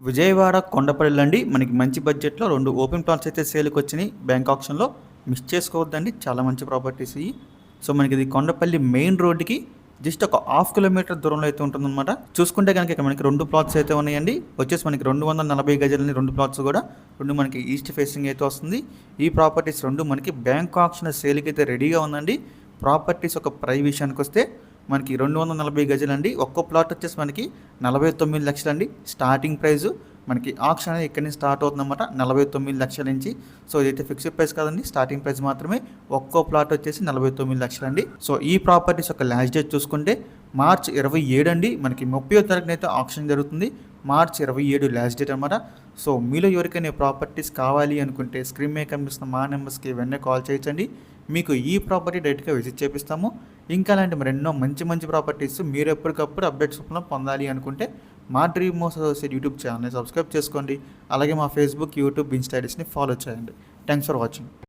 విజయవాడ కొండపల్లి అండి. మనకి మంచి బడ్జెట్‌లో 2 ఓపెన్ ప్లాట్స్ అయితే సేల్‌కొచ్చినాయి. బ్యాంక్ ఆక్షన్‌లో మిస్ చేసుకోవద్దండి. చాలా మంచి ప్రాపర్టీస్ ఇయి. సో, మనకిది కొండపల్లి మెయిన్ రోడ్డుకి జస్ట్ ఒక హాఫ్ కిలోమీటర్ దూరంలో అయితే ఉంటుందనమాట. చూసుకుంటే గనక ఇక్కడ మనకి 2 ప్లాట్స్ అయితే ఉన్నాయండి. వచ్చేసి మనకి 240 గజాలని 2 ప్లాట్స్ కూడా 2 మనకి ఈస్ట్ ఫేసింగ్ అయితే వస్తుంది. ఈ ప్రాపర్టీస్ 2 మనకి బ్యాంక్ ఆక్షన్ సేల్‌కి అయితే రెడీగా ఉందండి. ప్రాపర్టీస్ ఒక ప్రైస్ విషయానికొస్తే మనకి 240 గజాలండి. ఒక్కో ప్లాట్ వచ్చేసి మనకి 49 లక్షలండి స్టార్టింగ్ ప్రైజు. మనకి ఆక్షన్ అనేది ఇక్కడి నుంచి స్టార్ట్ అవుతుందన్నమాట. 49 లక్షల నుంచి. సో, ఇదైతే ఫిక్స్డ్ ప్రైస్ కాదండి. స్టార్టింగ్ ప్రైస్ మాత్రమే. ఒక్కో ప్లాట్ వచ్చేసి 49 లక్షలండి. సో, ఈ ప్రాపర్టీస్ యొక్క లాస్ట్ డేట్ చూసుకుంటే మార్చ్ 27 అండి. మనకి 30వ తారీఖునైతే ఆక్షన్ జరుగుతుంది. మార్చ్ 27 లాస్ట్ డేట్ అనమాట. సో, మీలో ఎవరికైనా ప్రాపర్టీస్ కావాలి అనుకుంటే స్క్రీన్ మీద కనిపిస్తున్న మా నెంబర్స్కి వెంటనే కాల్ చేయొచ్చండి. మీకు ఈ ప్రాపర్టీ డైరెక్ట్గా విజిట్ చేపిస్తాము. ఇంకా అలాంటి మరెన్నో మంచి ప్రాపర్టీస్ మీరు ఎప్పటికప్పుడు అప్డేట్స్ రూపంలో పొందాలి అనుకుంటే మా డ్రీమ్ హౌస్ అసోసియేట్ యూట్యూబ్ ఛానల్ని సబ్స్క్రైబ్ చేసుకోండి. అలాగే మా ఫేస్బుక్, యూట్యూబ్, ఇన్స్టా ఐడీస్ని ఫాలో చేయండి. Thanks for watching.